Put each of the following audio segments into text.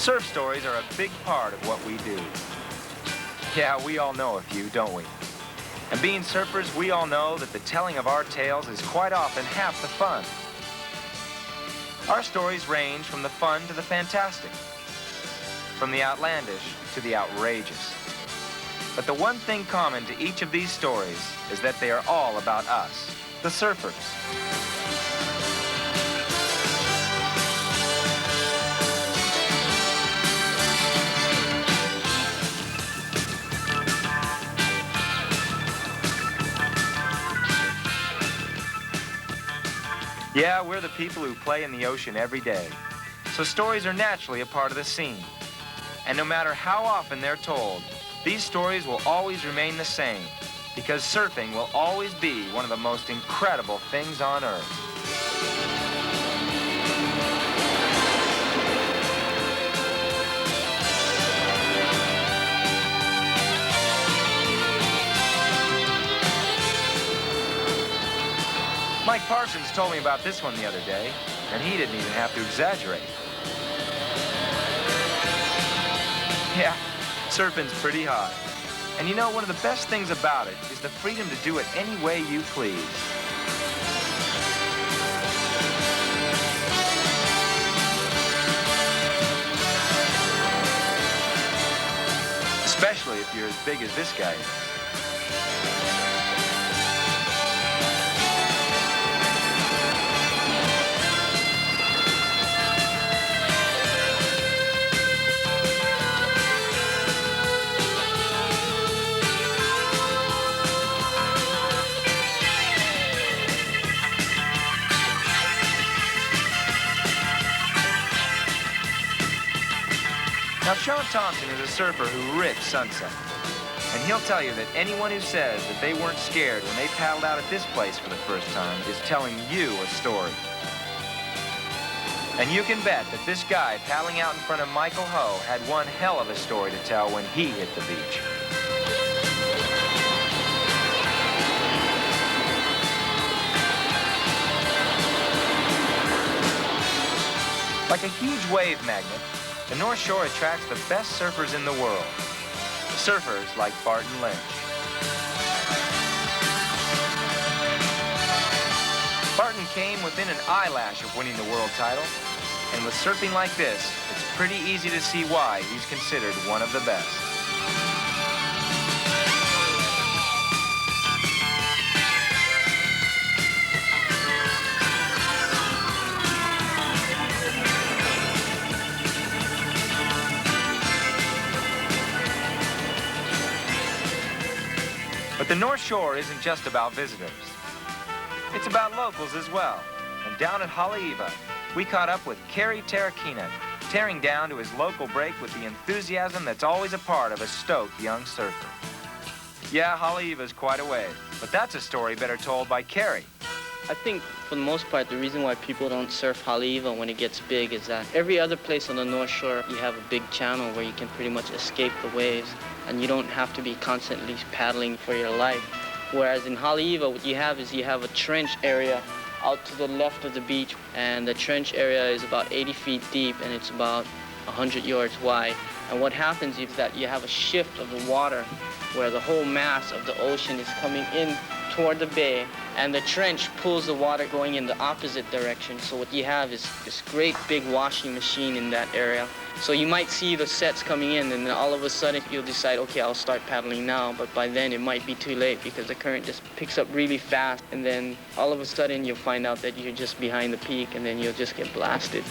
Surf stories are a big part of what we do. Yeah, we all know a few, don't we? And being surfers, we all know that the telling of our tales is quite often half the fun. Our stories range from the fun to the fantastic, from the outlandish to the outrageous. But the one thing common to each of these stories is that they are all about us, the surfers. Yeah, we're the people who play in the ocean every day. So stories are naturally a part of the scene. And no matter how often they're told, these stories will always remain the same, because surfing will always be one of the most incredible things on earth. Mike Parsons told me about this one the other day, and he didn't even have to exaggerate. Yeah, surfing's pretty hot. And you know, one of the best things about it is the freedom to do it any way you please. Especially if you're as big as this guy is. Now, Sean Thompson is a surfer who rips Sunset. And he'll tell you that anyone who says that they weren't scared when they paddled out at this place for the first time is telling you a story. And you can bet that this guy paddling out in front of Michael Ho had one hell of a story to tell when he hit the beach. Like a huge wave magnet, the North Shore attracts the best surfers in the world. Surfers like Barton Lynch. Barton came within an eyelash of winning the world title, and with surfing like this, it's pretty easy to see why he's considered one of the best. But the North Shore isn't just about visitors. It's about locals as well. And down at Haleiwa, we caught up with Kerry Tarakina, tearing down to his local break with the enthusiasm that's always a part of a stoked young surfer. Yeah, Haleiwa's quite a way, but that's a story better told by Kerry. I think for the most part, the reason why people don't surf Haleiwa when it gets big is that every other place on the North Shore, you have a big channel where you can pretty much escape the waves, and you don't have to be constantly paddling for your life. Whereas in Haleiwa, what you have is you have a trench area out to the left of the beach, and the trench area is about 80 feet deep, and it's about 100 yards wide. And what happens is that you have a shift of the water where the whole mass of the ocean is coming in toward the bay, and the trench pulls the water going in the opposite direction. So what you have is this great big washing machine in that area. So you might see the sets coming in, and then all of a sudden you'll decide, okay, I'll start paddling now, but by then it might be too late because the current just picks up really fast, and then all of a sudden you'll find out that you're just behind the peak, and then you'll just get blasted.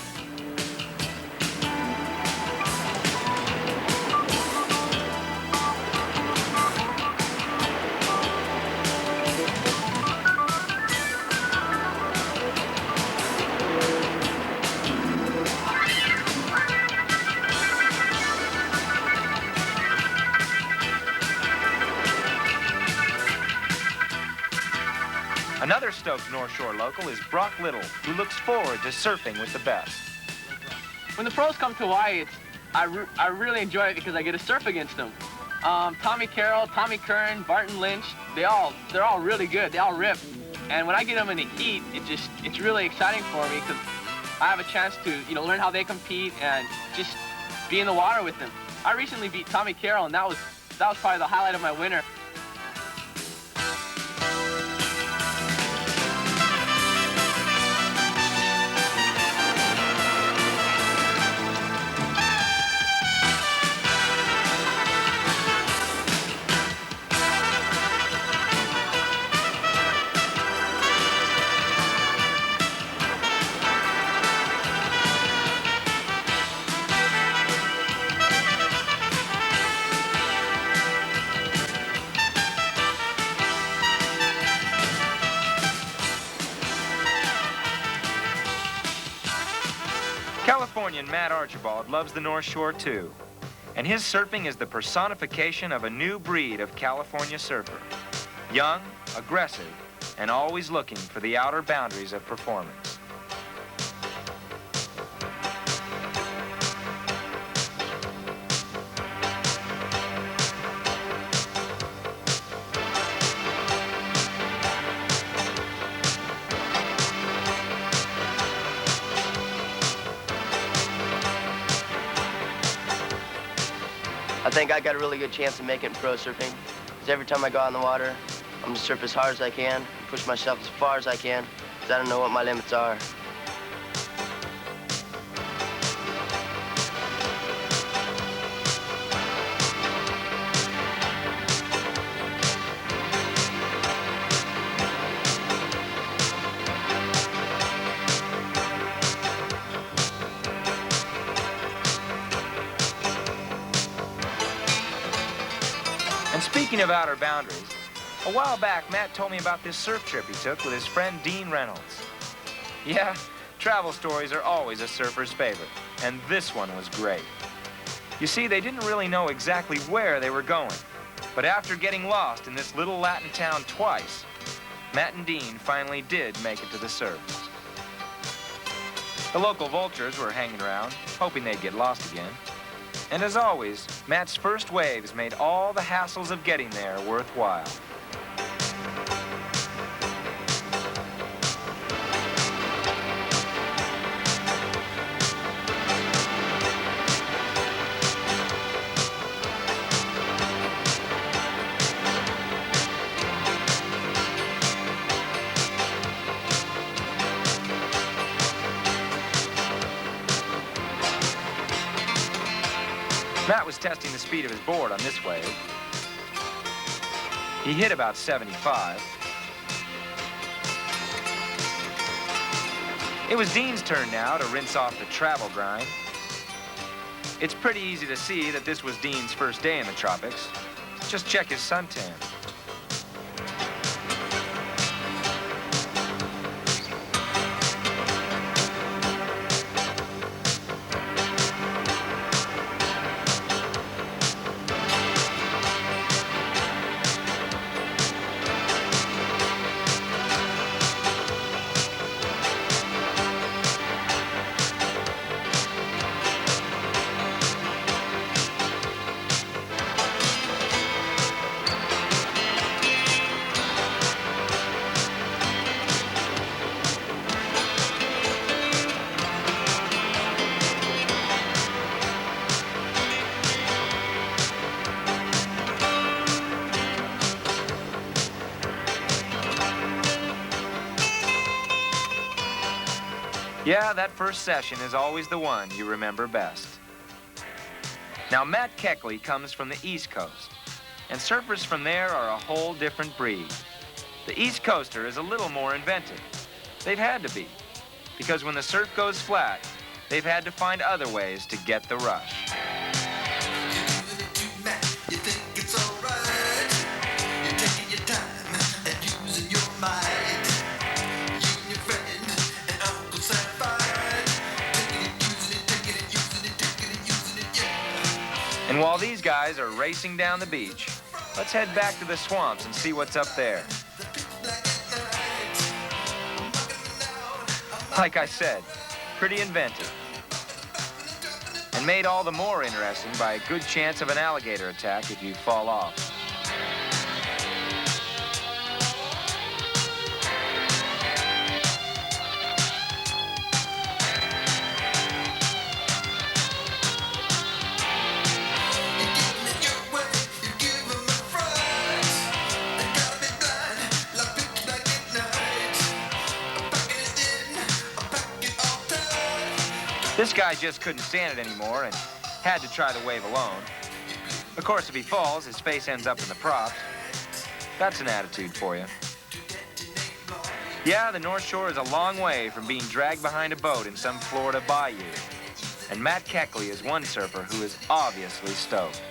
Another stoked North Shore local is Brock Little, who looks forward to surfing with the best. When the pros come to Hawaii, I really enjoy it because I get to surf against them. Tommy Carroll, Tommy Kern, Barton Lynch, they're all really good. They all rip. And when I get them in the heat, it's really exciting for me because I have a chance to learn how they compete and just be in the water with him. I recently beat Tommy Carroll, and that was probably the highlight of my winter. Californian Matt Archibald loves the North Shore too, and his surfing is the personification of a new breed of California surfer. Young, aggressive, and always looking for the outer boundaries of performance. I think I got a really good chance of making pro surfing, because every time I go out in the water, I'm gonna surf as hard as I can, push myself as far as I can, because I don't know what my limits are. And speaking of outer boundaries, a while back, Matt told me about this surf trip he took with his friend Dean Reynolds. Yeah, travel stories are always a surfer's favorite, and this one was great. You see, they didn't really know exactly where they were going, but after getting lost in this little Latin town twice, Matt and Dean finally did make it to the surface. The local vultures were hanging around, hoping they'd get lost again. And as always, Matt's first waves made all the hassles of getting there worthwhile. Matt was testing the speed of his board on this wave. He hit about 75. It was Dean's turn now to rinse off the travel grind. It's pretty easy to see that this was Dean's first day in the tropics. Just check his suntan. Yeah, that first session is always the one you remember best. Now, Matt Keckley comes from the East Coast, and surfers from there are a whole different breed. The East Coaster is a little more inventive. They've had to be, because when the surf goes flat, they've had to find other ways to get the rush. And while these guys are racing down the beach, let's head back to the swamps and see what's up there. Like I said, pretty inventive. And made all the more interesting by a good chance of an alligator attack if you fall off. This guy just couldn't stand it anymore and had to try the wave alone. Of course, if he falls, his face ends up in the props. That's an attitude for you. Yeah, the North Shore is a long way from being dragged behind a boat in some Florida bayou. And Matt Keckley is one surfer who is obviously stoked.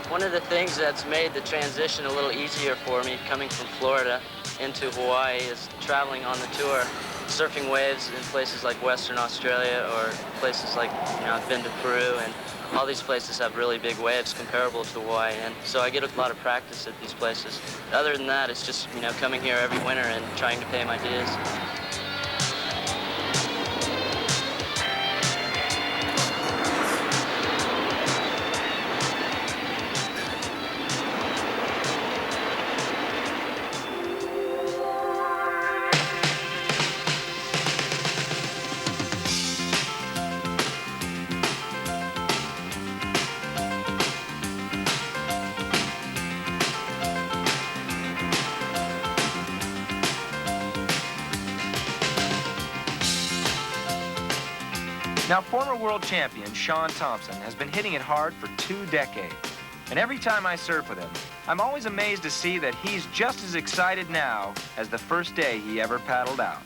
One of the things that's made the transition a little easier for me coming from Florida into Hawaii is traveling on the tour, surfing waves in places like Western Australia or places like, I've been to Peru, and all these places have really big waves comparable to Hawaii, and so I get a lot of practice at these places. Other than that, it's just, coming here every winter and trying to pay my dues. Now, former world champion Shawn Thompson has been hitting it hard for 2 decades. And every time I surf with him, I'm always amazed to see that he's just as excited now as the first day he ever paddled out.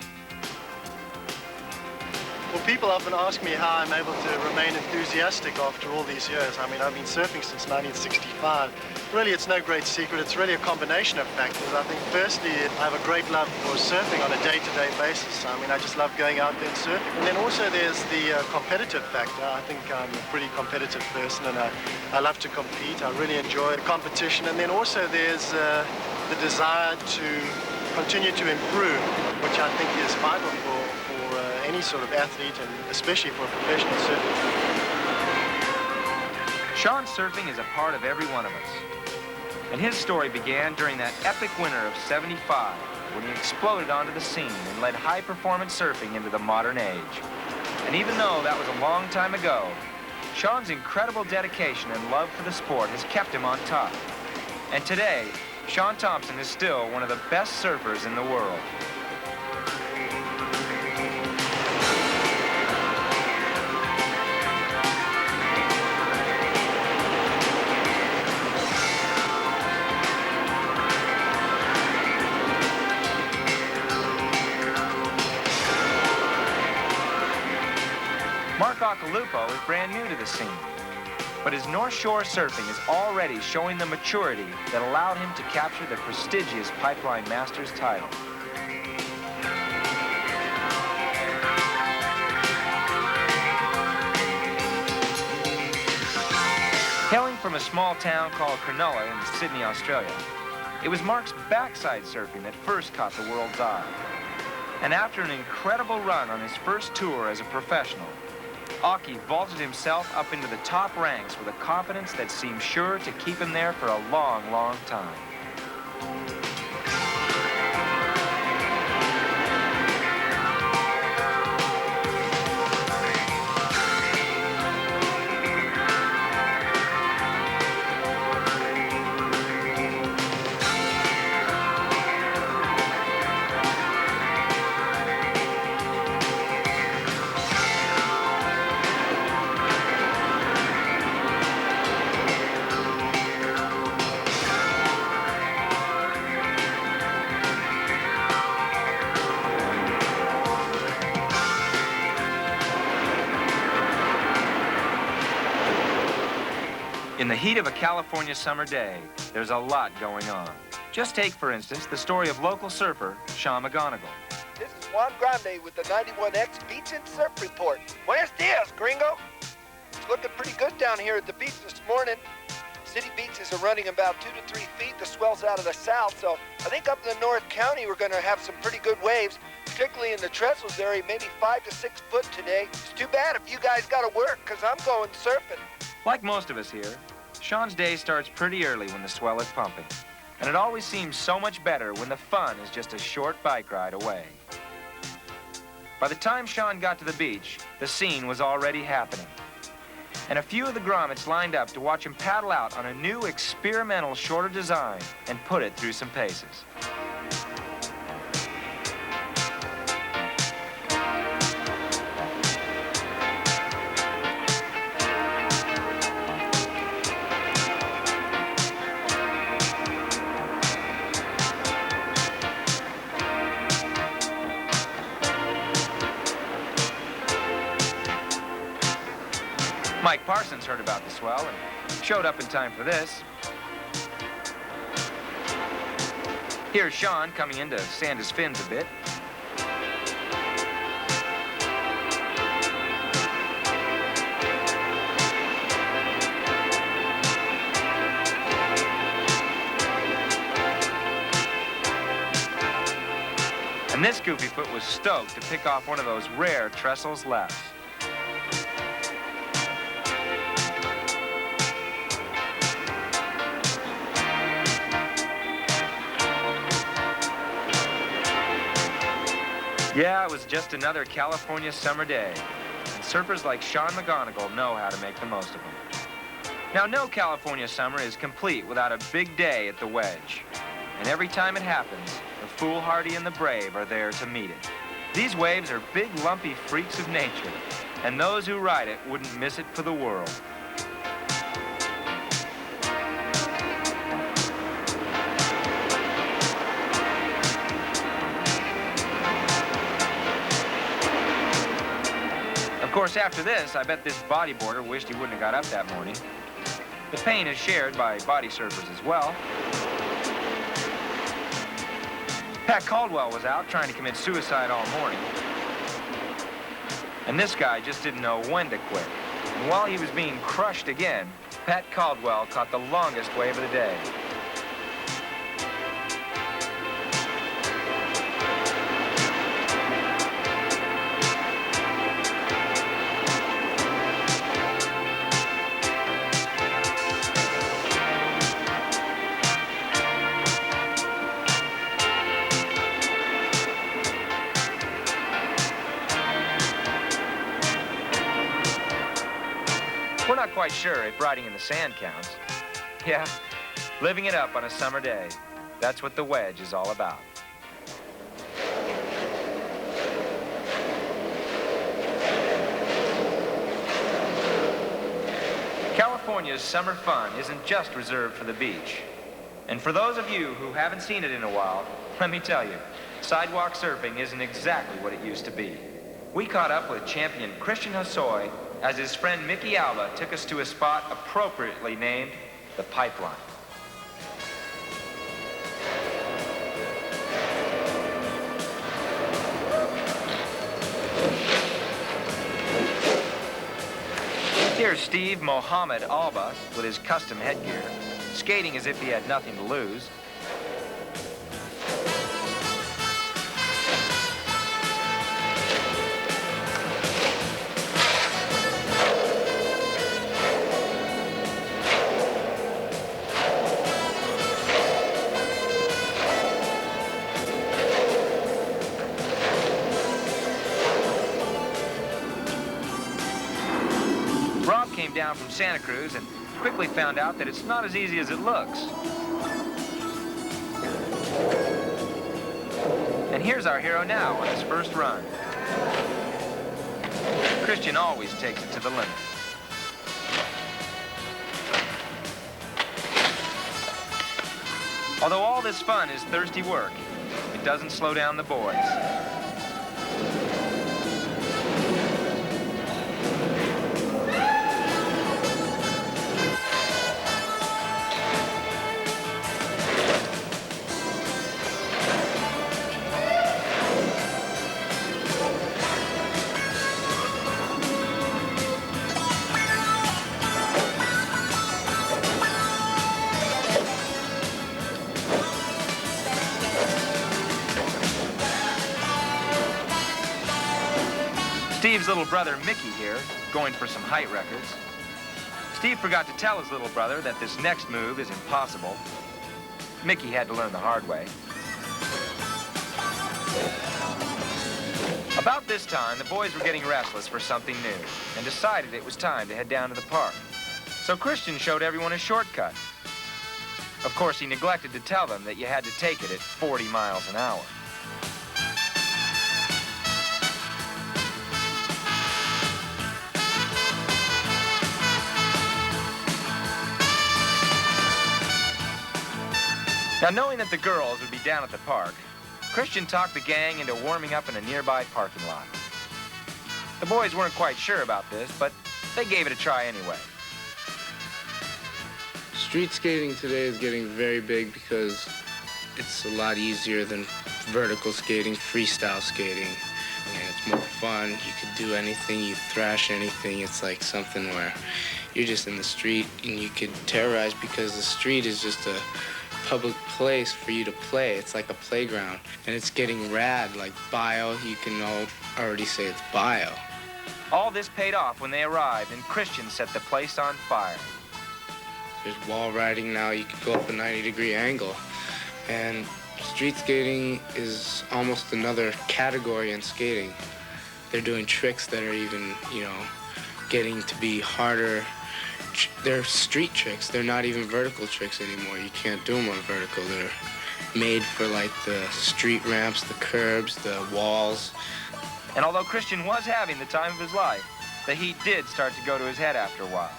Well, people often ask me how I'm able to remain enthusiastic after all these years. I mean, I've been surfing since 1965. Really, it's no great secret. It's really a combination of factors. I think, firstly, I have a great love for surfing on a day-to-day basis. I mean, I just love going out there and surfing. And then also there's the competitive factor. I think I'm a pretty competitive person, and I love to compete. I really enjoy the competition. And then also there's the desire to continue to improve, which I think is vital for any sort of athlete, and especially for a professional surfer. Shawn's surfing is a part of every one of us. And his story began during that epic winter of '75, when he exploded onto the scene and led high-performance surfing into the modern age. And even though that was a long time ago, Shawn's incredible dedication and love for the sport has kept him on top. And today, Shawn Thompson is still one of the best surfers in the world. Okilupo is brand new to the scene, but his North Shore surfing is already showing the maturity that allowed him to capture the prestigious Pipeline Masters title. Hailing from a small town called Cronulla in Sydney, Australia, it was Mark's backside surfing that first caught the world's eye. And after an incredible run on his first tour as a professional, Aki vaulted himself up into the top ranks with a confidence that seemed sure to keep him there for a long, long time. In the heat of a California summer day, there's a lot going on. Just take, for instance, the story of local surfer Sean McGonigal. This is Juan Grande with the 91X Beach and Surf Report. Buenos dias, gringo. It's looking pretty good down here at the beach this morning. City beaches are running about 2 to 3 feet. The swell's out of the south, so I think up in the North County we're going to have some pretty good waves, particularly in the trestles area, maybe 5 to 6 foot today. It's too bad if you guys got to work, because I'm going surfing. Like most of us here, Sean's day starts pretty early when the swell is pumping. And it always seems so much better when the fun is just a short bike ride away. By the time Sean got to the beach, the scene was already happening. And a few of the grommets lined up to watch him paddle out on a new experimental shorter design and put it through some paces. Mike Parsons heard about the swell and showed up in time for this. Here's Sean coming in to sand his fins a bit. And this goofyfoot was stoked to pick off one of those rare trestles lefts. Yeah, it was just another California summer day. And surfers like Sean McGonigal know how to make the most of them. Now, no California summer is complete without a big day at the wedge. And every time it happens, the foolhardy and the brave are there to meet it. These waves are big, lumpy freaks of nature, and those who ride it wouldn't miss it for the world. Of course, after this, I bet this bodyboarder wished he wouldn't have got up that morning. The pain is shared by body surfers as well. Pat Caldwell was out trying to commit suicide all morning. And this guy just didn't know when to quit. And while he was being crushed again, Pat Caldwell caught the longest wave of the day. We're not quite sure if riding in the sand counts. Yeah, living it up on a summer day. That's what the wedge is all about. California's summer fun isn't just reserved for the beach. And for those of you who haven't seen it in a while, let me tell you, sidewalk surfing isn't exactly what it used to be. We caught up with champion Christian Hosoi as his friend Mickey Alba took us to a spot appropriately named the Pipeline. Here's Steve Mohammed Alba with his custom headgear, skating as if he had nothing to lose. Came down from Santa Cruz and quickly found out that it's not as easy as it looks. And here's our hero now on his first run. Christian always takes it to the limit. Although all this fun is thirsty work, it doesn't slow down the boys. Steve's little brother, Mickey, here, going for some height records. Steve forgot to tell his little brother that this next move is impossible. Mickey had to learn the hard way. About this time, the boys were getting restless for something new and decided it was time to head down to the park. So Christian showed everyone a shortcut. Of course, he neglected to tell them that you had to take it at 40 miles an hour. Now, knowing that the girls would be down at the park, Christian talked the gang into warming up in a nearby parking lot. The boys weren't quite sure about this, but they gave it a try anyway. Street skating today is getting very big because it's a lot easier than vertical skating, freestyle skating. And it's more fun. You can do anything, you thrash anything. It's like something where you're just in the street and you could terrorize because the street is just a public place for you to play. It's like a playground. And it's getting rad, like bio. You can already say it's bio. All this paid off when they arrived and Christian set the place on fire. There's wall riding now. You could go up a 90-degree angle. And street skating is almost another category in skating. They're doing tricks that are even, getting to be harder. They're street tricks. They're not even vertical tricks anymore. You can't do them on vertical. They're made for like the street ramps, the curbs, the walls. And although Christian was having the time of his life, the heat did start to go to his head after a while.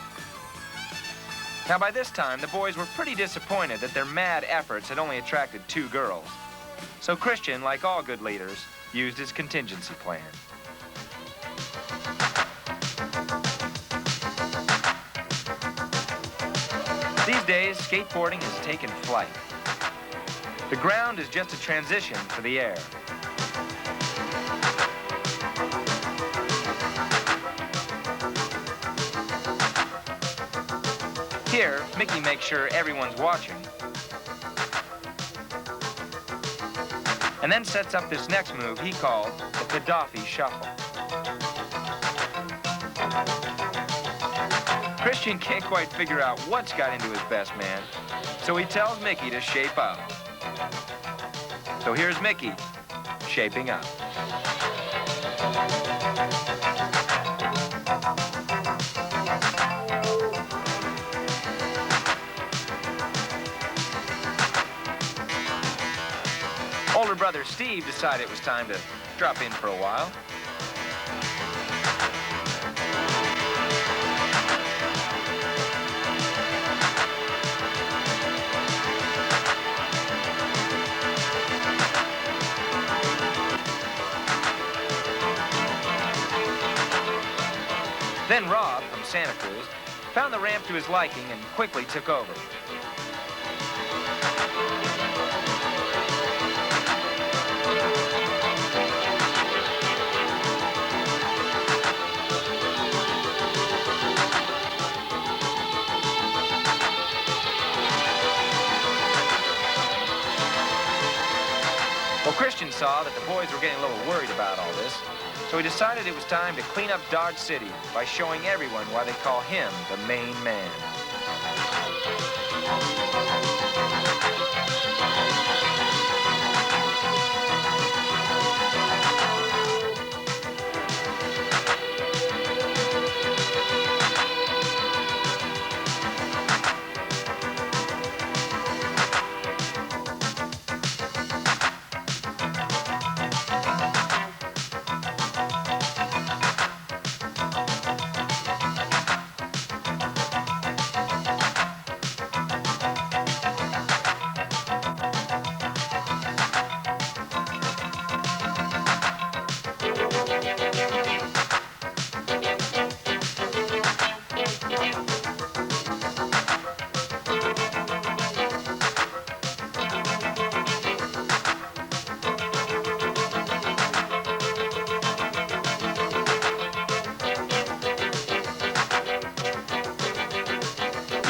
Now, by this time, the boys were pretty disappointed that their mad efforts had only attracted 2 girls. So Christian, like all good leaders, used his contingency plan. These days, skateboarding has taken flight. The ground is just a transition for the air. Here, Mickey makes sure everyone's watching, and then sets up this next move he called the Gaddafi Shuffle. Christian can't quite figure out what's got into his best man, so he tells Mickey to shape up. So here's Mickey, shaping up. Older brother Steve decided it was time to drop in for a while. Then Rob, from Santa Cruz, found the ramp to his liking and quickly took over. Well, Christian saw that the boys were getting a little worried about all this, so he decided it was time to clean up Dodge City by showing everyone why they call him the main man.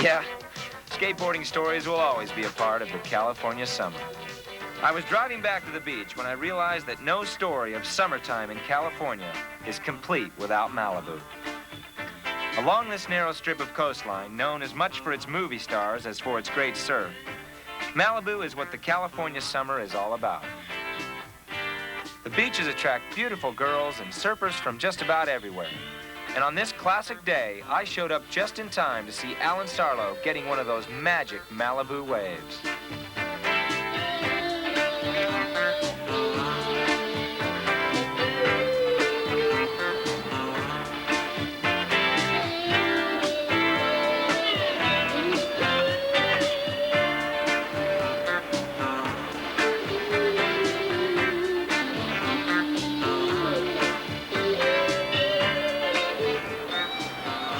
Yeah, skateboarding stories will always be a part of the California summer. I was driving back to the beach when I realized that no story of summertime in California is complete without Malibu. Along this narrow strip of coastline, known as much for its movie stars as for its great surf, Malibu is what the California summer is all about. The beaches attract beautiful girls and surfers from just about everywhere. And on this classic day, I showed up just in time to see Alan Sarlo getting one of those magic Malibu waves.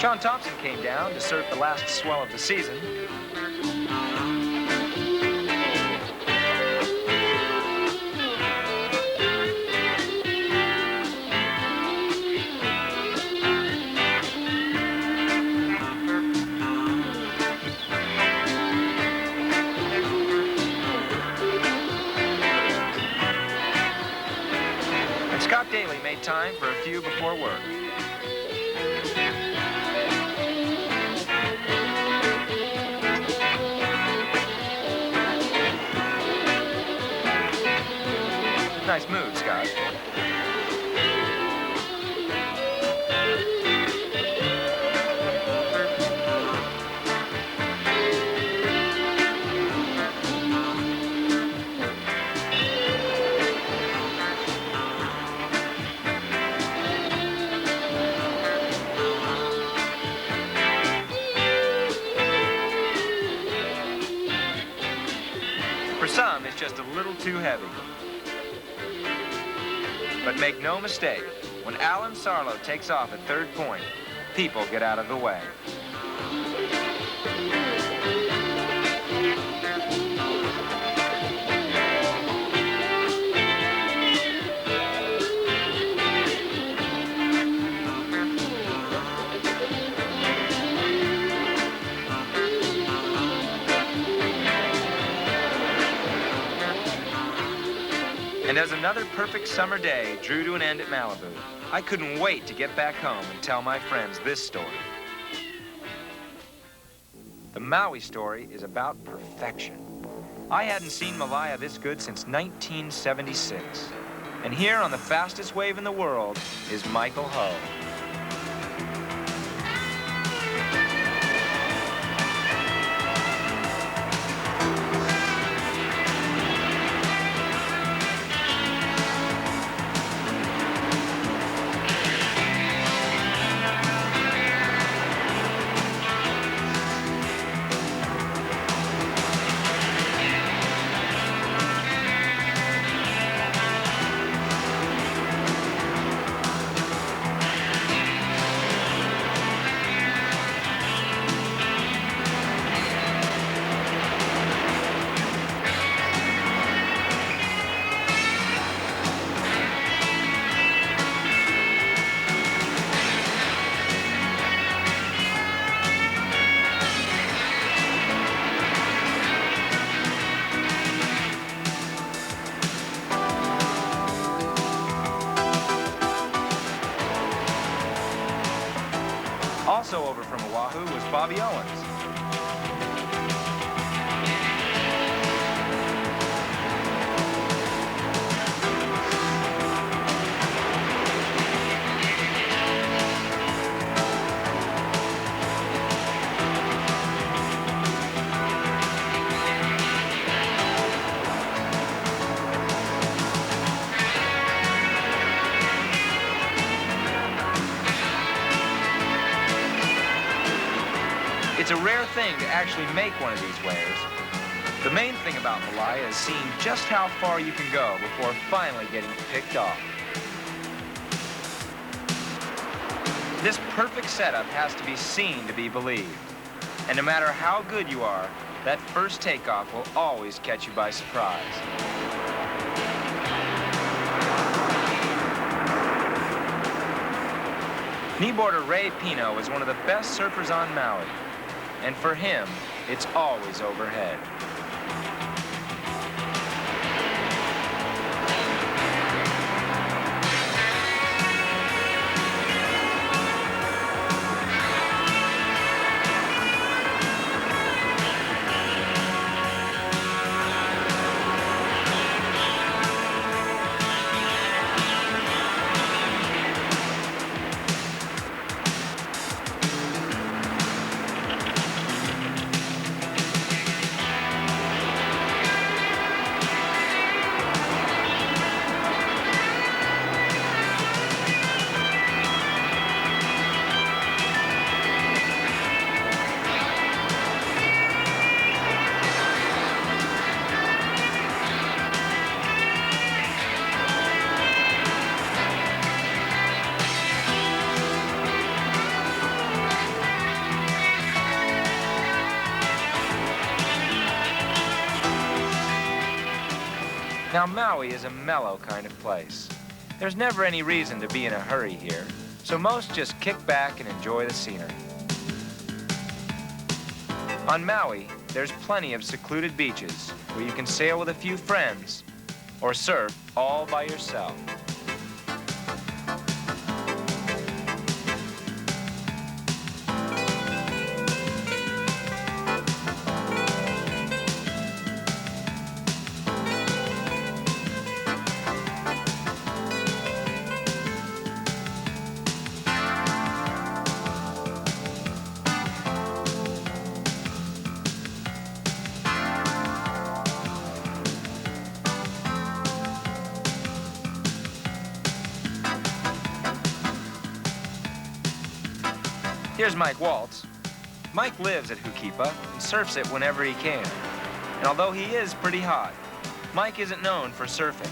Sean Thompson came down to surf the last swell of the season. And Scott Daly made time for a few before work. Nice move, Scott. For some, it's just a little too heavy. But make no mistake, when Alan Sarlo takes off at third point, people get out of the way. And as another perfect summer day drew to an end at Malibu, I couldn't wait to get back home and tell my friends this story. The Maui story is about perfection. I hadn't seen Malaya this good since 1976. And here on the fastest wave in the world is Michael Ho. Also over from Oahu was Bobby Owens. It's a rare thing to actually make one of these waves. The main thing about Malaya is seeing just how far you can go before finally getting picked off. This perfect setup has to be seen to be believed. And no matter how good you are, that first takeoff will always catch you by surprise. Kneeboarder Ray Pino is one of the best surfers on Maui. And for him, it's always overhead. Now, Maui is a mellow kind of place. There's never any reason to be in a hurry here, so most just kick back and enjoy the scenery. On Maui, there's plenty of secluded beaches where you can sail with a few friends or surf all by yourself. Here's Mike Waltz. Mike lives at Hukipa and surfs it whenever he can. And although he is pretty hot, Mike isn't known for surfing.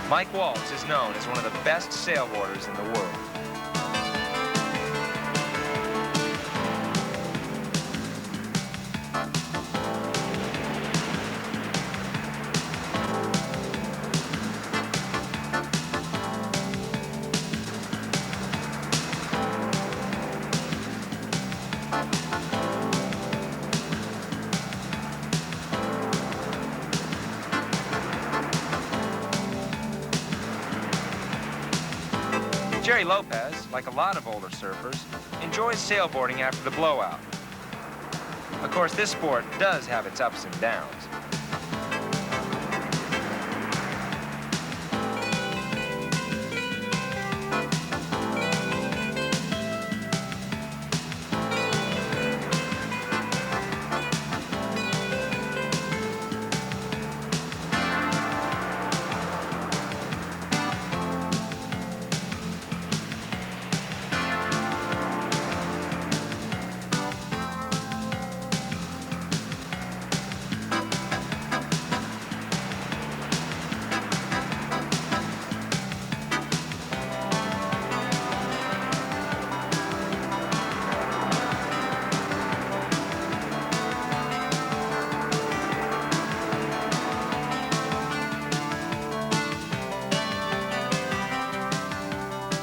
Mike Waltz is known as one of the best sailboarders in the world. Jerry Lopez, like a lot of older surfers, enjoys sailboarding after the blowout. Of course, this sport does have its ups and downs.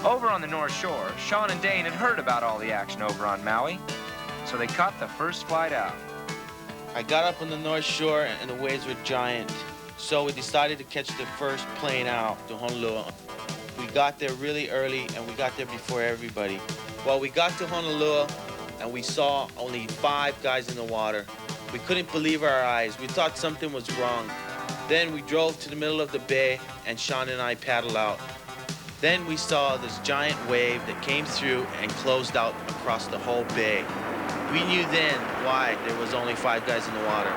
Over on the North Shore, Sean and Dane had heard about all the action over on Maui, so they caught the first flight out. I got up on the North Shore and the waves were giant, so we decided to catch the first plane out to Honolulu. We got there really early and we got there before everybody. Well, we got to Honolulu and we saw only 5 guys in the water. We couldn't believe our eyes. We thought something was wrong. Then we drove to the middle of the bay and Sean and I paddled out. Then we saw this giant wave that came through and closed out across the whole bay. We knew then why there was only 5 guys in the water.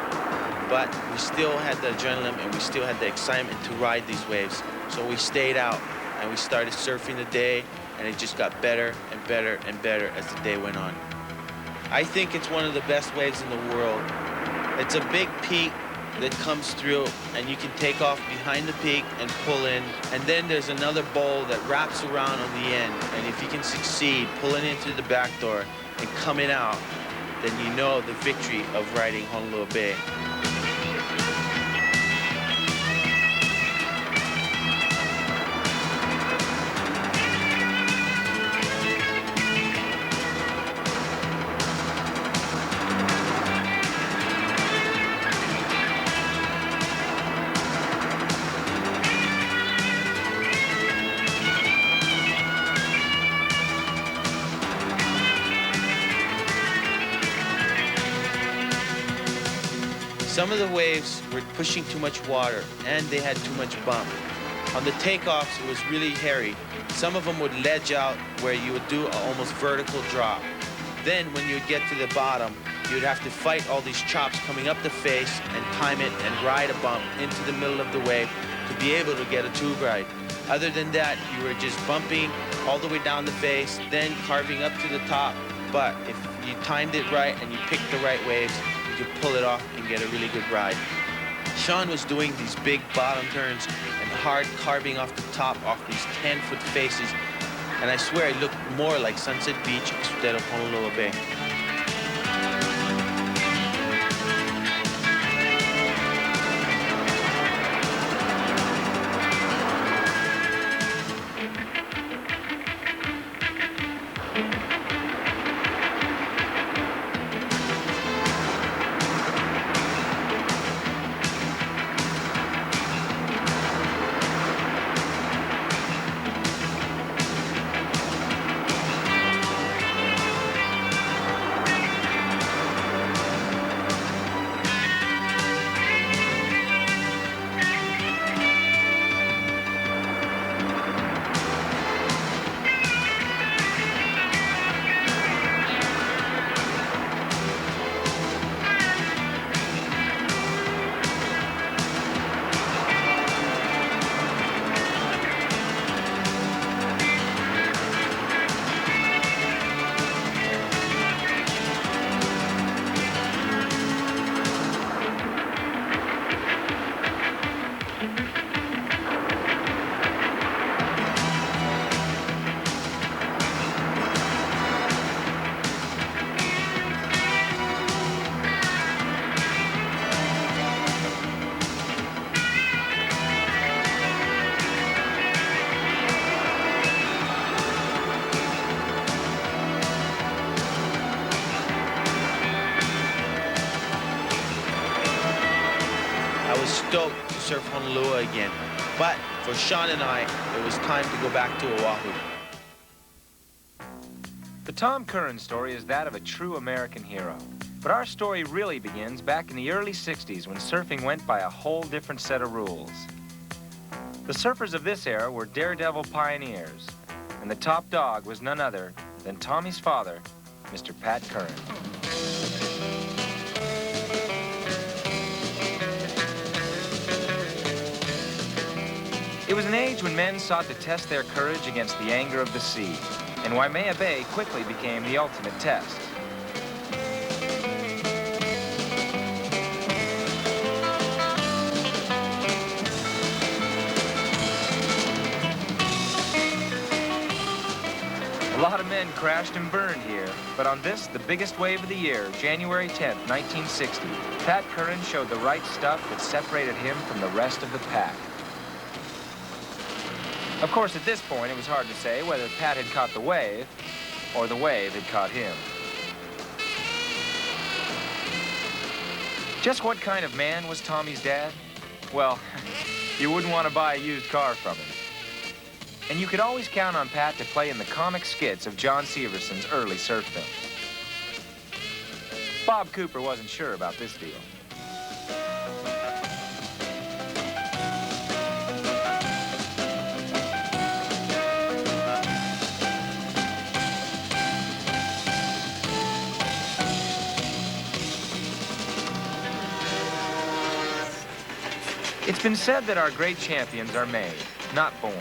But we still had the adrenaline and we still had the excitement to ride these waves. So we stayed out and we started surfing the day, and it just got better and better and better as the day went on. I think it's one of the best waves in the world. It's a big peak that comes through and you can take off behind the peak and pull in, and then there's another bowl that wraps around on the end, and if you can succeed pulling in through the back door and coming out, then you know the victory of riding Honolulu Bay. Some of the waves were pushing too much water and they had too much bump. On the takeoffs, it was really hairy. Some of them would ledge out where you would do an almost vertical drop. Then when you would get to the bottom, you would have to fight all these chops coming up the face and time it and ride a bump into the middle of the wave to be able to get a tube ride. Other than that, you were just bumping all the way down the face, then carving up to the top. But if you timed it right and you picked the right waves, you could pull it off and get a really good ride. Sean was doing these big bottom turns and hard carving off the top, off these 10-foot faces. And I swear it looked more like Sunset Beach instead of Honolulu Bay. Stoked to surf Honolulu again, but for Sean and I, it was time to go back to Oahu. The Tom Curran story is that of a true American hero. But our story really begins back in the early 60s when surfing went by a whole different set of rules. The surfers of this era were daredevil pioneers, and the top dog was none other than Tommy's father, Mr. Pat Curran. It was an age when men sought to test their courage against the anger of the sea, and Waimea Bay quickly became the ultimate test. A lot of men crashed and burned here, but on this, the biggest wave of the year, January 10th, 1960, Pat Curran showed the right stuff that separated him from the rest of the pack. Of course, at this point, it was hard to say whether Pat had caught the wave or the wave had caught him. Just what kind of man was Tommy's dad? Well, you wouldn't want to buy a used car from him. And you could always count on Pat to play in the comic skits of John Severson's early surf films. Bob Cooper wasn't sure about this deal. It's been said that our great champions are made, not born.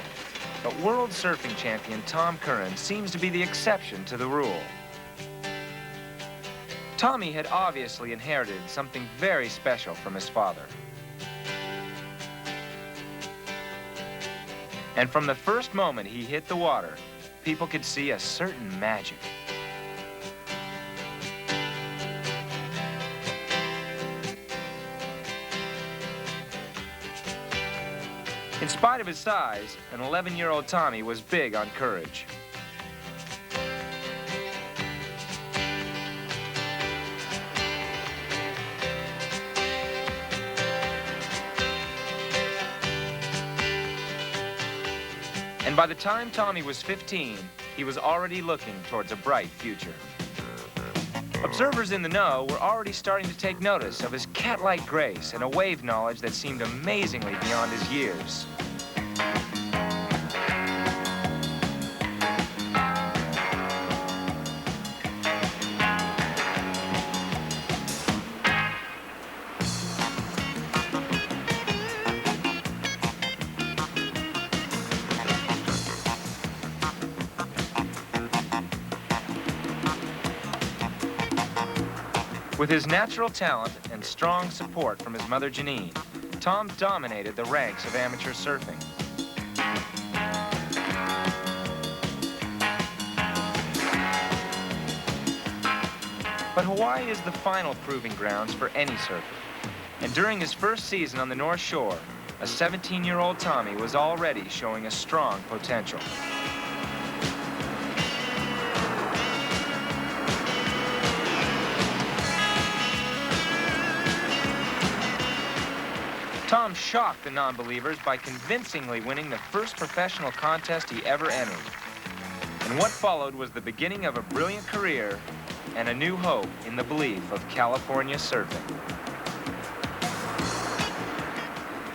But world surfing champion Tom Curran seems to be the exception to the rule. Tommy had obviously inherited something very special from his father. And from the first moment he hit the water, people could see a certain magic. In spite of his size, an 11-year-old Tommy was big on courage. And by the time Tommy was 15, he was already looking towards a bright future. Observers in the know were already starting to take notice of his cat-like grace and a wave knowledge that seemed amazingly beyond his years. With his natural talent and strong support from his mother, Janine, Tom dominated the ranks of amateur surfing. But Hawaii is the final proving grounds for any surfer. And during his first season on the North Shore, a 17-year-old Tommy was already showing a strong potential. Tom shocked the non-believers by convincingly winning the first professional contest he ever entered. And what followed was the beginning of a brilliant career and a new hope in the belief of California surfing.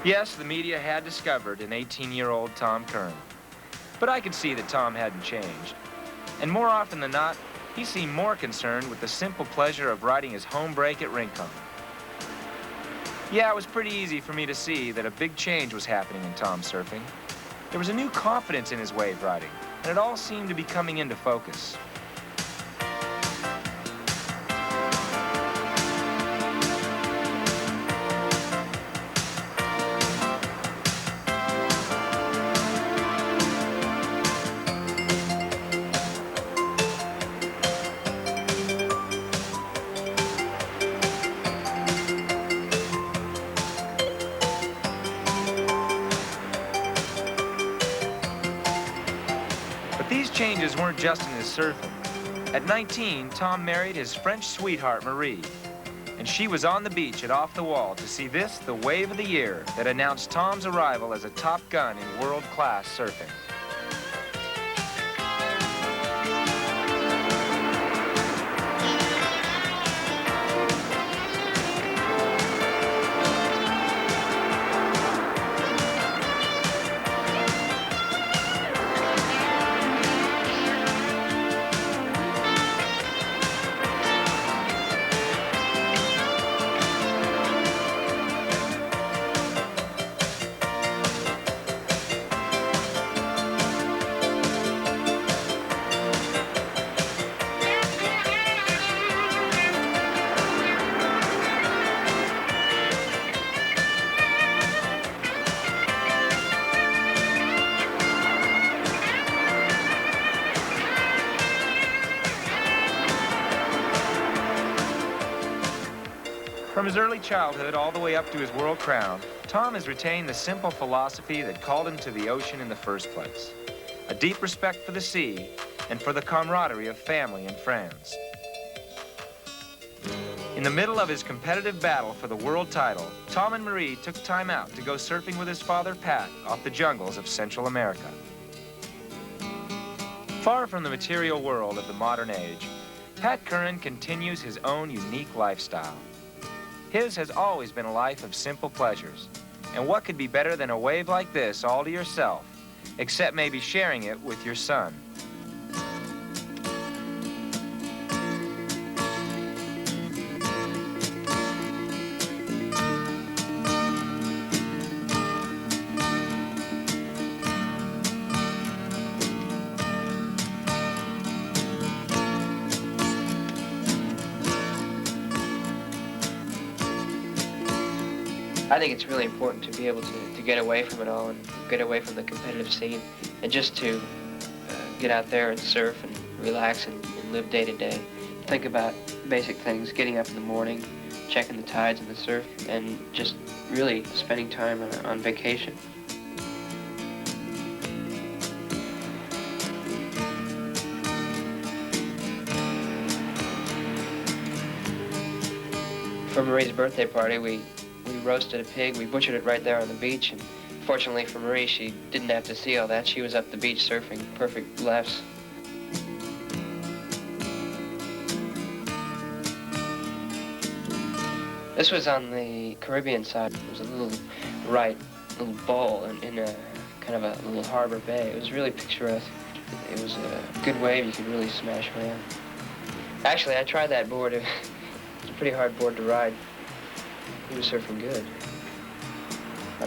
Yes, the media had discovered an 18-year-old Tom Kern. But I could see that Tom hadn't changed. And more often than not, he seemed more concerned with the simple pleasure of riding his home break at Rincon. Yeah, it was pretty easy for me to see that a big change was happening in Tom's surfing. There was a new confidence in his wave riding, and it all seemed to be coming into focus. These changes weren't just in his surfing. At 19, Tom married his French sweetheart, Marie. And she was on the beach at Off the Wall to see this, the wave of the year, that announced Tom's arrival as a top gun in world-class surfing. From his early childhood all the way up to his world crown, Tom has retained the simple philosophy that called him to the ocean in the first place. A deep respect for the sea and for the camaraderie of family and friends. In the middle of his competitive battle for the world title, Tom and Marie took time out to go surfing with his father, Pat, off the jungles of Central America. Far from the material world of the modern age, Pat Curran continues his own unique lifestyle. His has always been a life of simple pleasures. And what could be better than a wave like this all to yourself, except maybe sharing it with your son? I think it's really important to be able to get away from it all and get away from the competitive scene and just to get out there and surf and relax and live day to day. Think about basic things, getting up in the morning, checking the tides and the surf, and just really spending time on vacation. For Marie's birthday party, we roasted a pig. We butchered it right there on the beach, and fortunately for Marie, she didn't have to see all that. She was up the beach surfing, perfect lefts. This was on the Caribbean side. It was a little little bowl in a kind of a little harbor bay. It was really picturesque. It was a good wave. You could really smash around. Actually, I tried that board. It's a pretty hard board to ride. He was surfing good.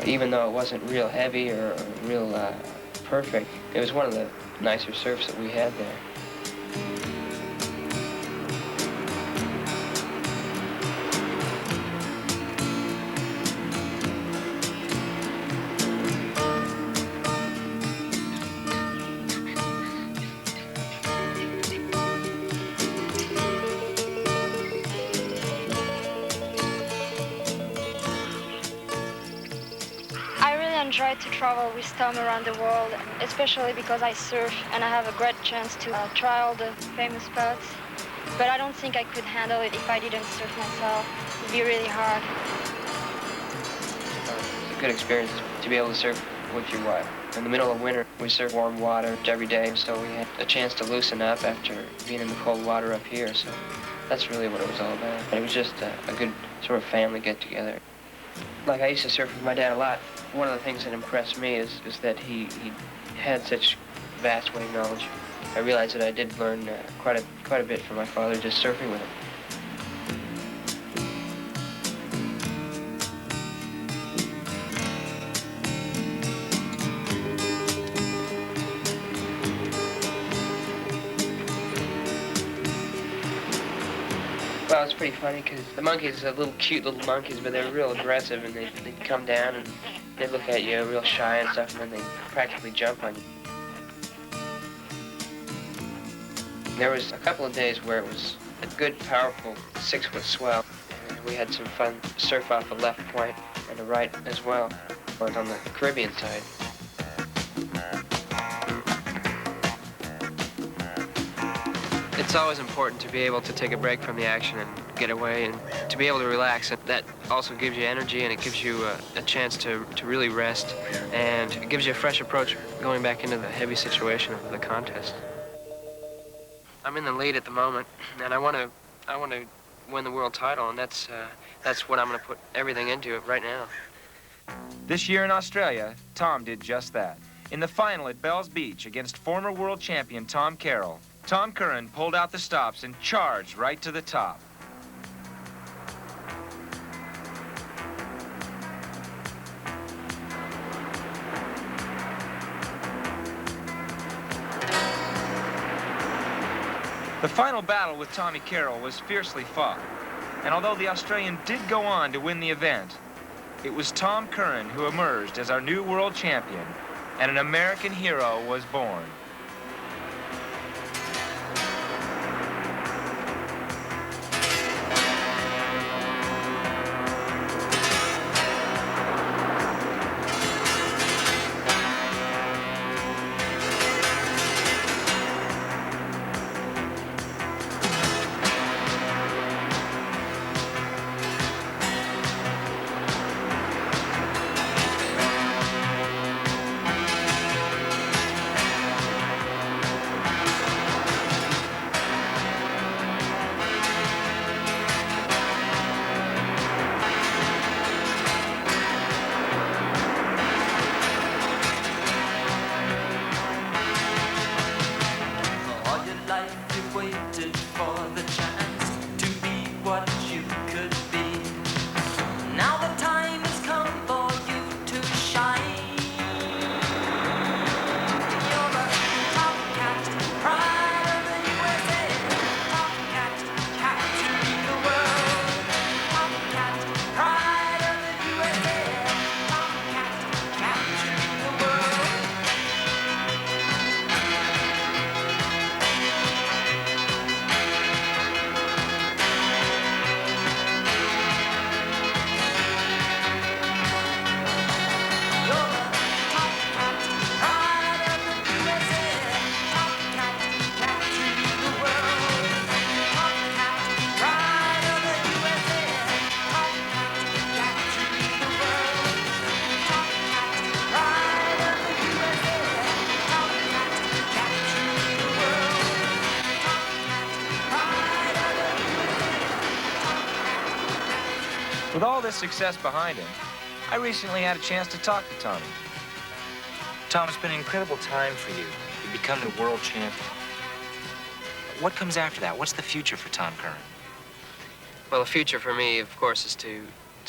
Even though it wasn't real heavy or real perfect, it was one of the nicer surfs that we had there. enjoy to travel with Tom around the world, especially because I surf and I have a great chance to try all the famous spots. But I don't think I could handle it if I didn't surf myself. It'd be really hard. It's a good experience to be able to surf with your wife. In the middle of winter, we surf warm water every day, so we had a chance to loosen up after being in the cold water up here, so that's really what it was all about. It was just a good sort of family get-together. Like, I used to surf with my dad a lot. One of the things that impressed me is that he had such vast wave knowledge. I realized that I did learn quite a bit from my father just surfing with him. Well, it's pretty funny because the monkeys are little cute little monkeys, but they're real aggressive, and they'd come down and they'd look at you real shy and stuff, and then they'd practically jump on you. There was a couple of days where it was a good, powerful 6-foot swell, and we had some fun surf off the left point and the right as well. It was on the Caribbean side. It's always important to be able to take a break from the action and get away and to be able to relax. And that also gives you energy, and it gives you a chance to really rest, and it gives you a fresh approach going back into the heavy situation of the contest. I'm in the lead at the moment, and I want to win the world title, and that's what I'm going to put everything into it right now. This year in Australia, Tom did just that. In the final at Bells Beach against former world champion Tom Carroll, Tom Curran pulled out the stops and charged right to the top. The final battle with Tommy Carroll was fiercely fought, and although the Australian did go on to win the event, it was Tom Curran who emerged as our new world champion, and an American hero was born. With all this success behind him, I recently had a chance to talk to Tommy. Tom, it's been an incredible time for you. You've become the world champion. What comes after that? What's the future for Tom Curran? Well, the future for me, of course, is to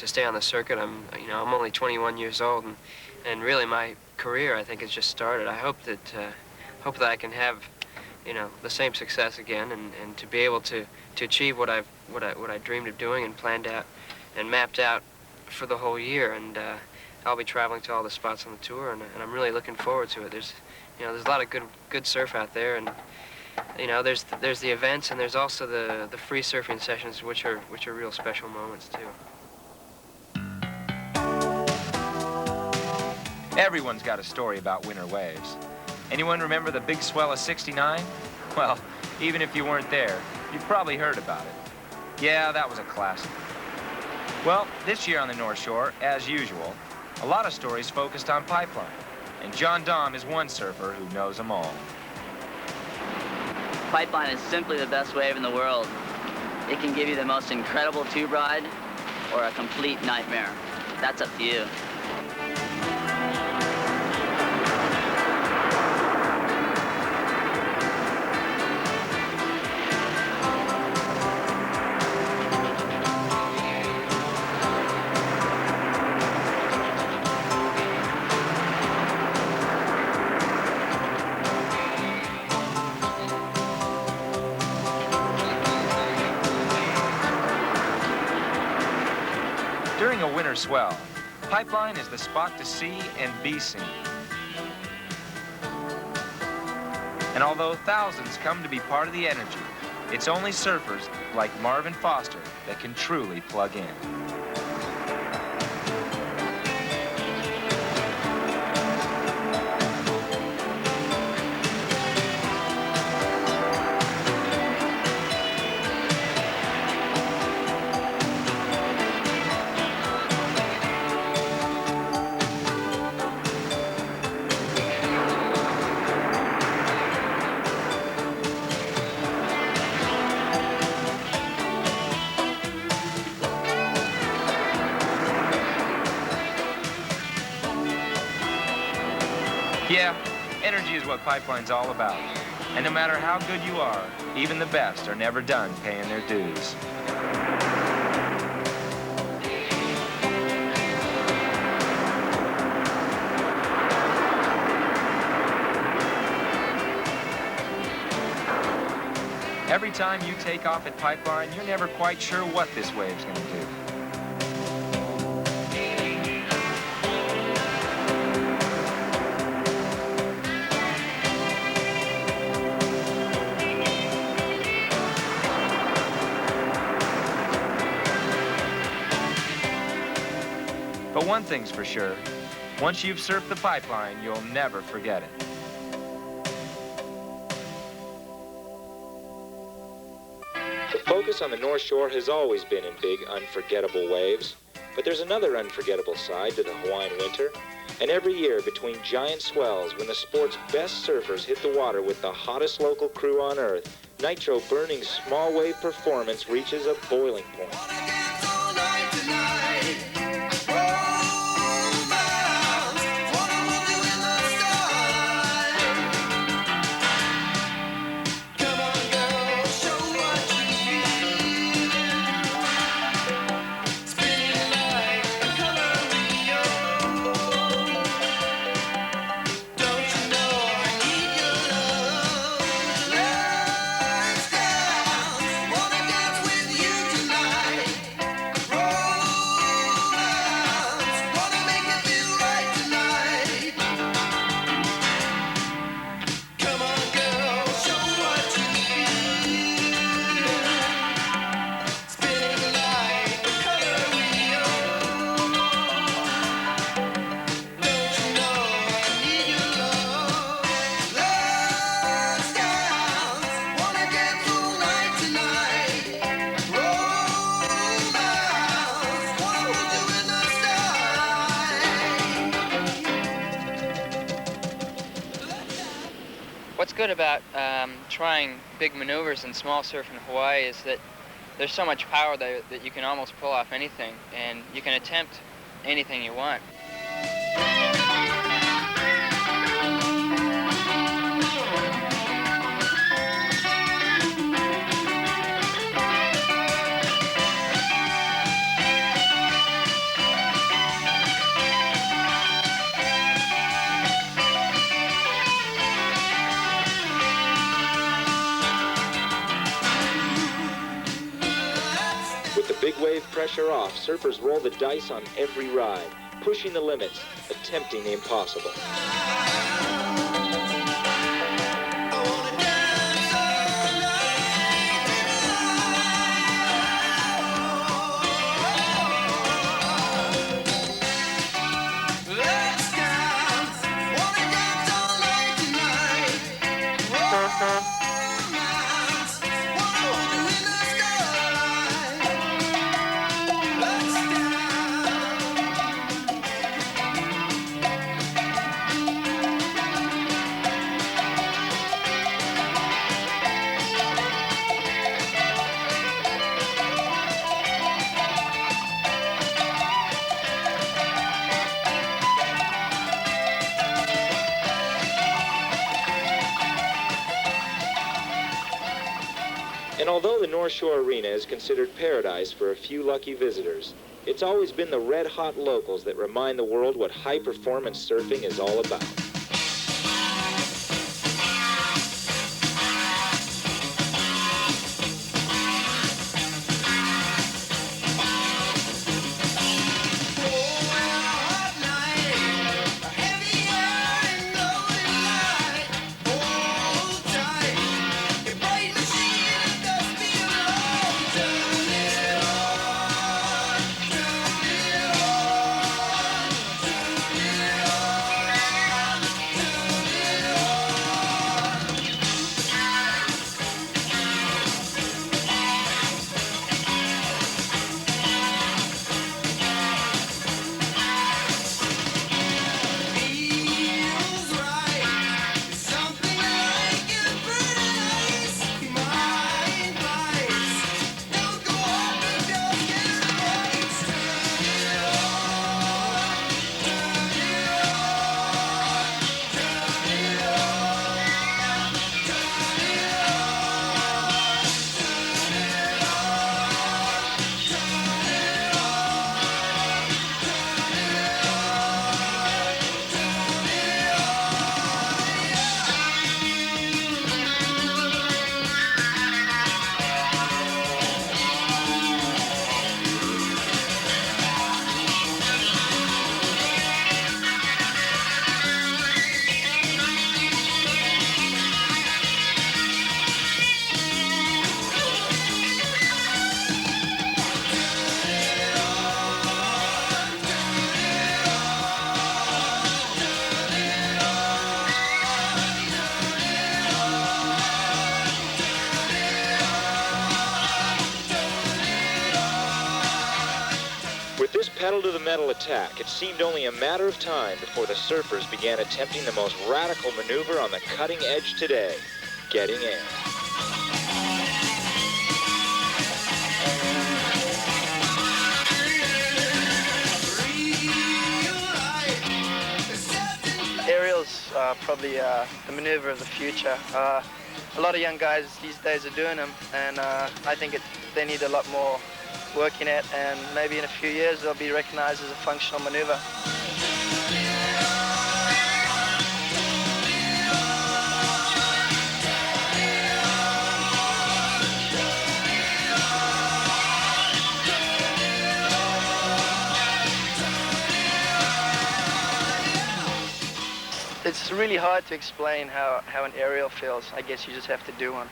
stay on the circuit. I'm only 21 years old, and really my career, I think, has just started. I hope that I can have, the same success again, and to be able to achieve what I dreamed of doing and planned out and mapped out for the whole year. And I'll be traveling to all the spots on the tour, and I'm really looking forward to it. There's a lot of good surf out there, and there's the events, and there's also the free surfing sessions, which are real special moments too. Everyone's got a story about winter waves. Anyone remember the big swell of '69? Well, even if you weren't there, you've probably heard about it. Yeah, that was a classic. Well, this year on the North Shore, as usual, a lot of stories focused on Pipeline. And John Dom is one surfer who knows them all. Pipeline is simply the best wave in the world. It can give you the most incredible tube ride or a complete nightmare. That's up to you. During a winter swell, Pipeline is the spot to see and be seen. And although thousands come to be part of the energy, it's only surfers like Marvin Foster that can truly plug in. Yeah, energy is what Pipeline's all about. And no matter how good you are, even the best are never done paying their dues. Every time you take off at Pipeline, you're never quite sure what this wave's gonna do. But one thing's for sure, once you've surfed the Pipeline, you'll never forget it. The focus on the North Shore has always been in big, unforgettable waves. But there's another unforgettable side to the Hawaiian winter. And every year, between giant swells, when the sport's best surfers hit the water with the hottest local crew on Earth, nitro-burning small wave performance reaches a boiling point. What's good about trying big maneuvers in small surf in Hawaii is that there's so much power that you can almost pull off anything, and you can attempt anything you want. With the big wave pressure off, surfers roll the dice on every ride, pushing the limits, attempting the impossible. although the North Shore Arena is considered paradise for a few lucky visitors, it's always been the red-hot locals that remind the world what high-performance surfing is all about. Pedal-to-the-metal attack, it seemed only a matter of time before the surfers began attempting the most radical maneuver on the cutting edge today, getting air. Aerials are probably the maneuver of the future. A lot of young guys these days are doing them, and I think they need a lot more work in it, and maybe in a few years they'll be recognized as a functional maneuver. It's really hard to explain how an aerial feels. I guess you just have to do one.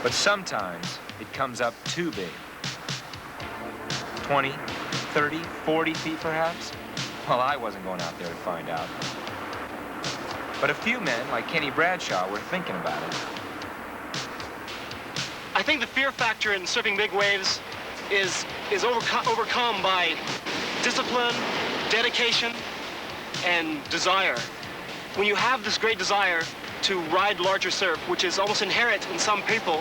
But sometimes it comes up too big. 20, 30, 40 feet perhaps? Well, I wasn't going out there to find out. But a few men, like Kenny Bradshaw, were thinking about it. I think the fear factor in surfing big waves is overcome by discipline, dedication, and desire. When you have this great desire to ride larger surf, which is almost inherent in some people,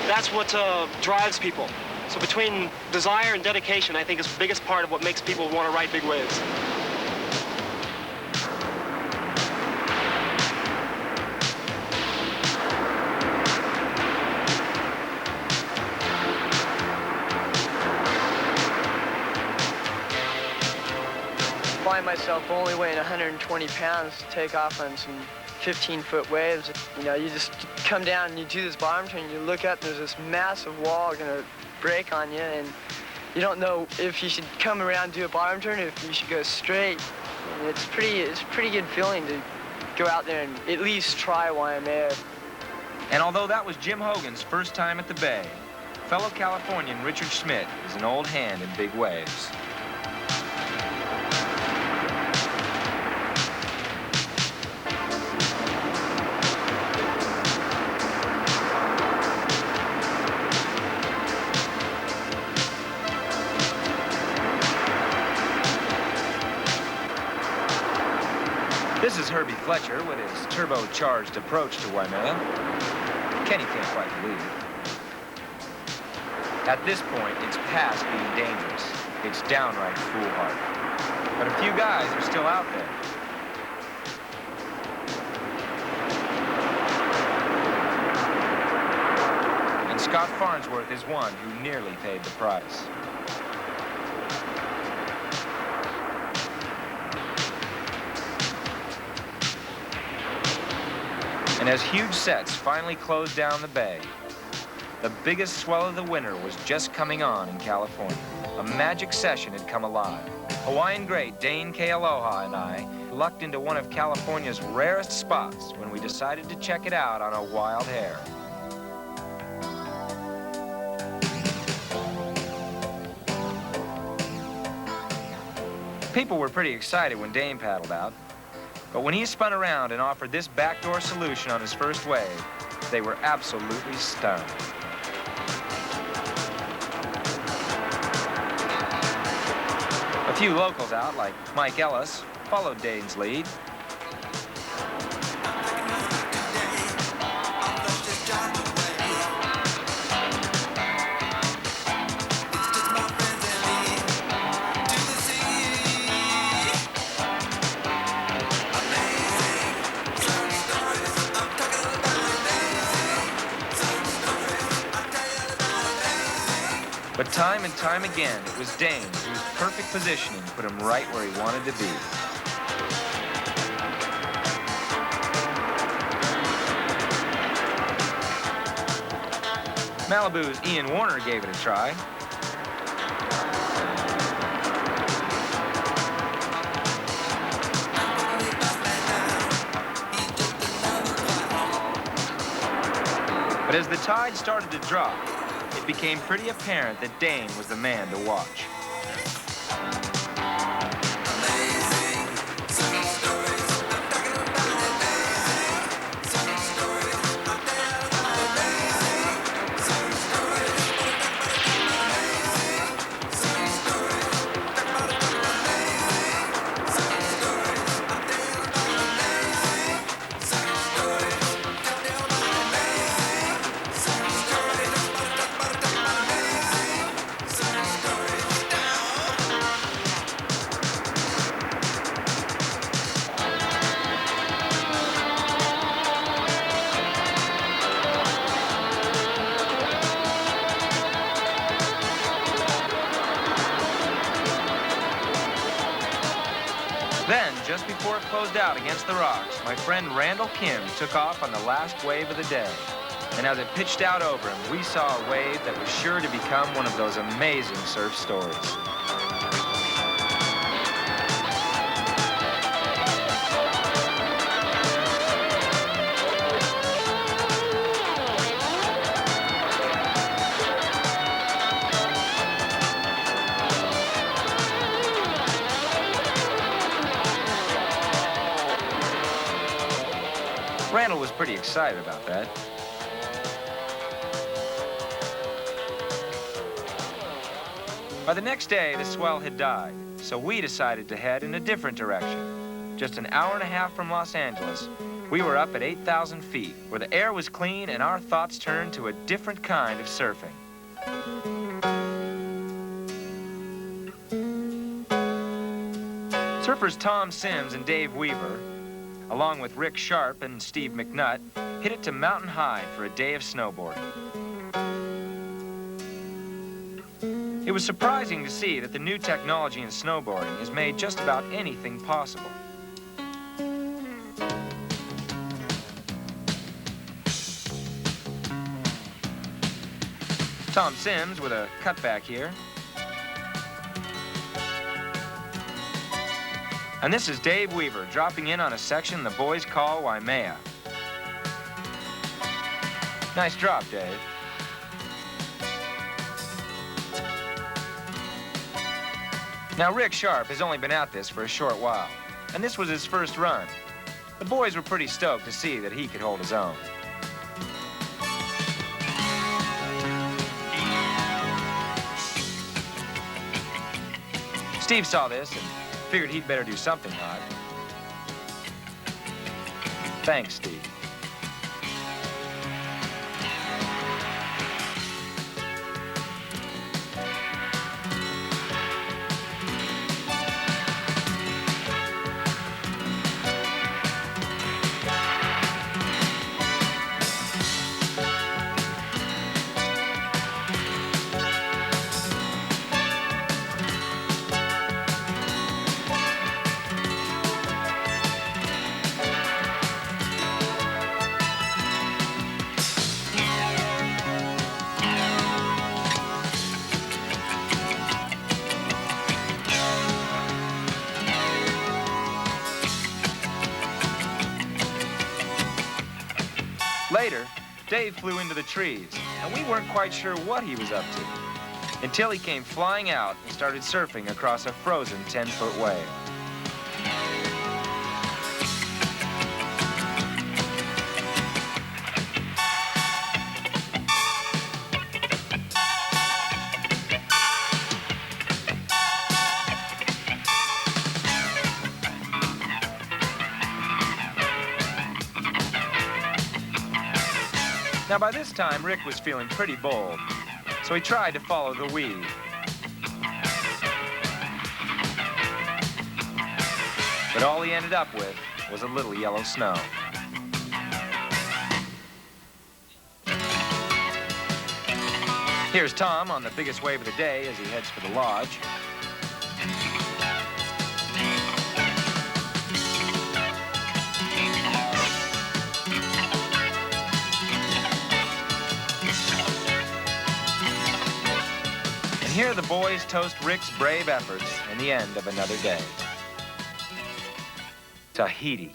that's what drives people. So between desire and dedication, I think is the biggest part of what makes people want to ride big waves. I find myself only weighing 120 pounds to take off on some 15-foot waves. You know, you just come down and you do this bottom turn, you look up, and there's this massive wall gonna break on you, and you don't know if you should come around and do a bottom turn or if you should go straight. And it's a pretty good feeling to go out there and at least try Waimea. And although that was Jim Hogan's first time at the Bay, fellow Californian Richard Schmidt is an old hand in big waves. This is Herbie Fletcher with his turbocharged approach to Waimea. Kenny can't quite believe it. At this point, it's past being dangerous. It's downright foolhardy. But a few guys are still out there. And Scott Farnsworth is one who nearly paid the price. And as huge sets finally closed down the bay, the biggest swell of the winter was just coming on in California. A magic session had come alive. Hawaiian great Dane K. Aloha and I lucked into one of California's rarest spots when we decided to check it out on a wild hare. People were pretty excited when Dane paddled out, but when he spun around and offered this backdoor solution on his first wave, they were absolutely stunned. A few locals out, like Mike Ellis, followed Dane's lead. But time and time again, it was Dane whose perfect positioning put him right where he wanted to be. Malibu's Ian Warner gave it a try. But as the tide started to drop, it became pretty apparent that Dane was the man to watch. Then, just before it closed out against the rocks, my friend Randall Kim took off on the last wave of the day. And as it pitched out over him, we saw a wave that was sure to become one of those amazing surf stories. Randall was pretty excited about that. By the next day, the swell had died, so we decided to head in a different direction. Just an hour and a half from Los Angeles, we were up at 8,000 feet, where the air was clean and our thoughts turned to a different kind of surfing. Surfers Tom Sims and Dave Weaver, along with Rick Sharp and Steve McNutt, hit it to mountain high for a day of snowboarding. It was surprising to see that the new technology in snowboarding has made just about anything possible. Tom Sims with a cutback here. And this is Dave Weaver dropping in on a section the boys call Waimea. Nice drop, Dave. Now, Rick Sharp has only been at this for a short while, and this was his first run. The boys were pretty stoked to see that he could hold his own. Steve saw this and figured he'd better do something hot. Thanks, Steve. Dave flew into the trees, and we weren't quite sure what he was up to, until he came flying out and started surfing across a frozen 10-foot wave. Now, by this time, Rick was feeling pretty bold, so he tried to follow the weed. But all he ended up with was a little yellow snow. Here's Tom on the biggest wave of the day as he heads for the lodge. And here the boys toast Rick's brave efforts in the end of another day. Tahiti.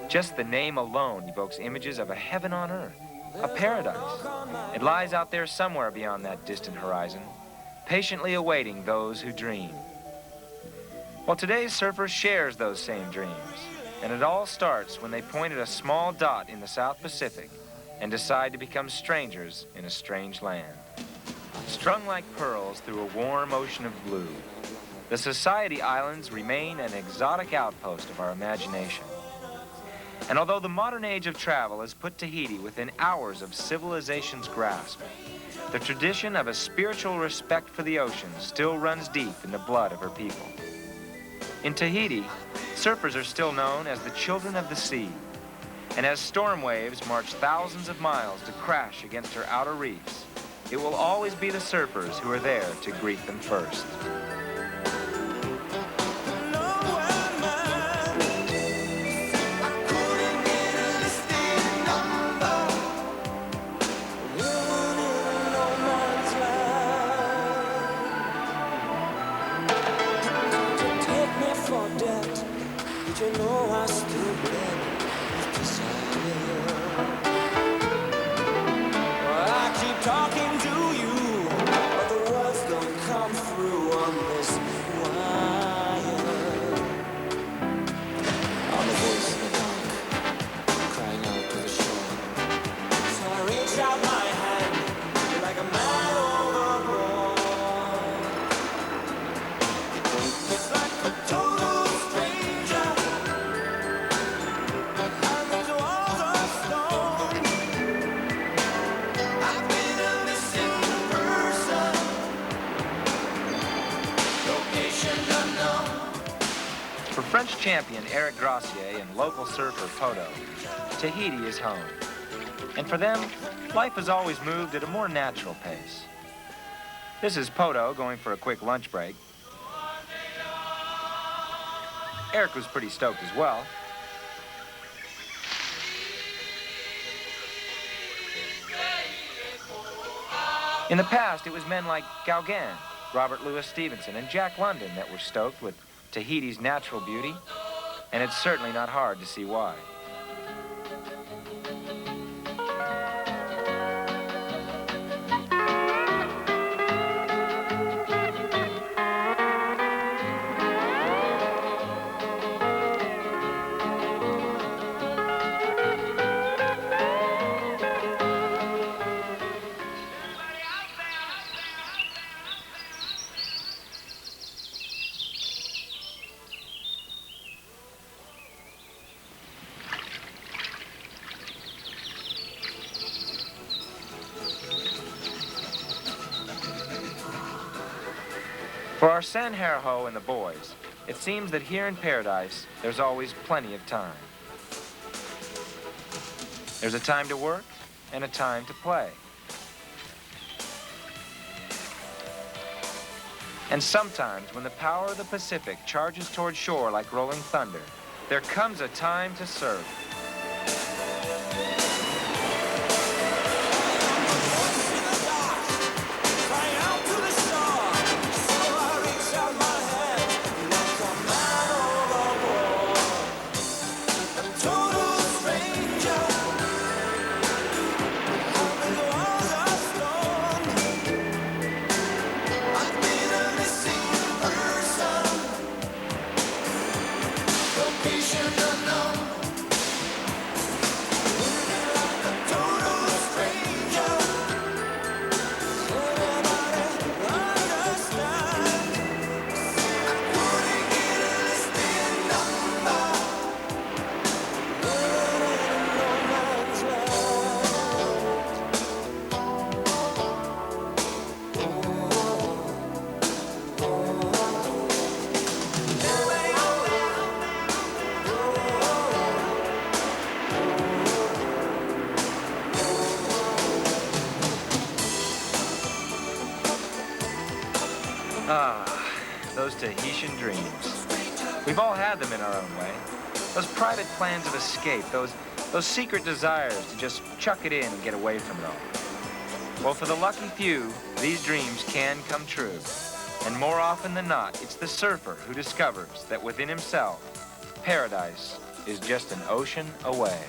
Just the name alone evokes images of a heaven on earth, a paradise. It lies out there somewhere beyond that distant horizon, patiently awaiting those who dream. Well, today's surfer shares those same dreams, and it all starts when they point at a small dot in the South Pacific and decide to become strangers in a strange land. Strung like pearls through a warm ocean of blue, the Society Islands remain an exotic outpost of our imagination. And although the modern age of travel has put Tahiti within hours of civilization's grasp, the tradition of a spiritual respect for the ocean still runs deep in the blood of her people. In Tahiti, surfers are still known as the children of the sea, and as storm waves march thousands of miles to crash against her outer reefs, it will always be the surfers who are there to greet them first. For French champion Eric Grossier and local surfer Poto, Tahiti is home. And for them, life has always moved at a more natural pace. This is Poto going for a quick lunch break. Eric was pretty stoked as well. In the past, it was men like Gauguin, Robert Louis Stevenson, and Jack London that were stoked with Tahiti's natural beauty, and it's certainly not hard to see why. For our Sanjaraho and the boys, it seems that here in paradise, there's always plenty of time. There's a time to work and a time to play. And sometimes when the power of the Pacific charges toward shore like rolling thunder, there comes a time to surf. Ah, those Tahitian dreams. We've all had them in our own way. Those private plans of escape, those secret desires to just chuck it in and get away from it all. Well, for the lucky few, these dreams can come true. And more often than not, it's the surfer who discovers that within himself, paradise is just an ocean away.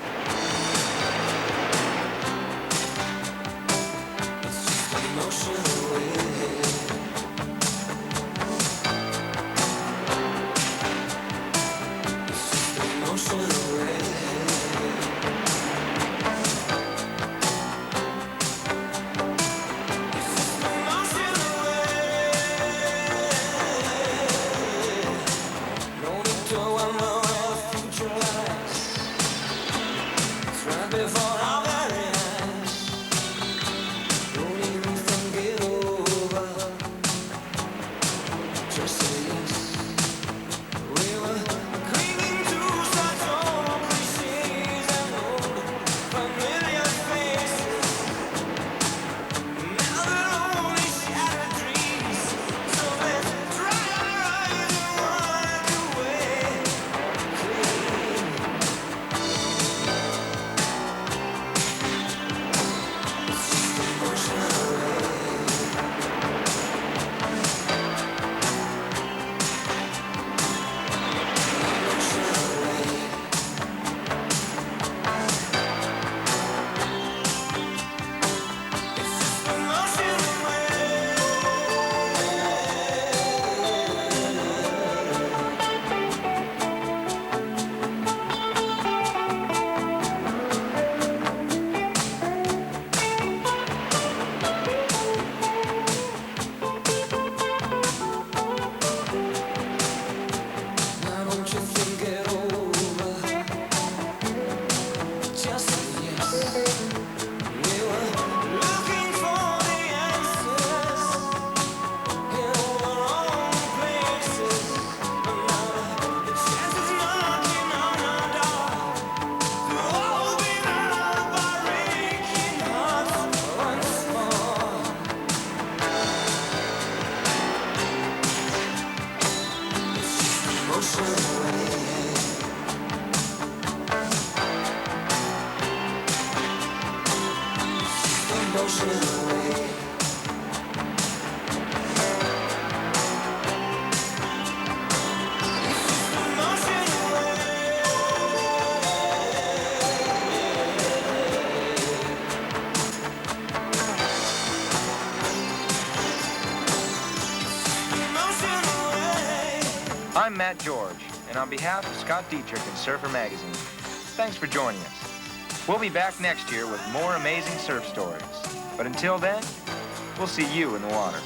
I'm Matt George, and on behalf of Scott Dietrich and Surfer Magazine, thanks for joining us. We'll be back next year with more amazing surf stories. But until then, we'll see you in the water.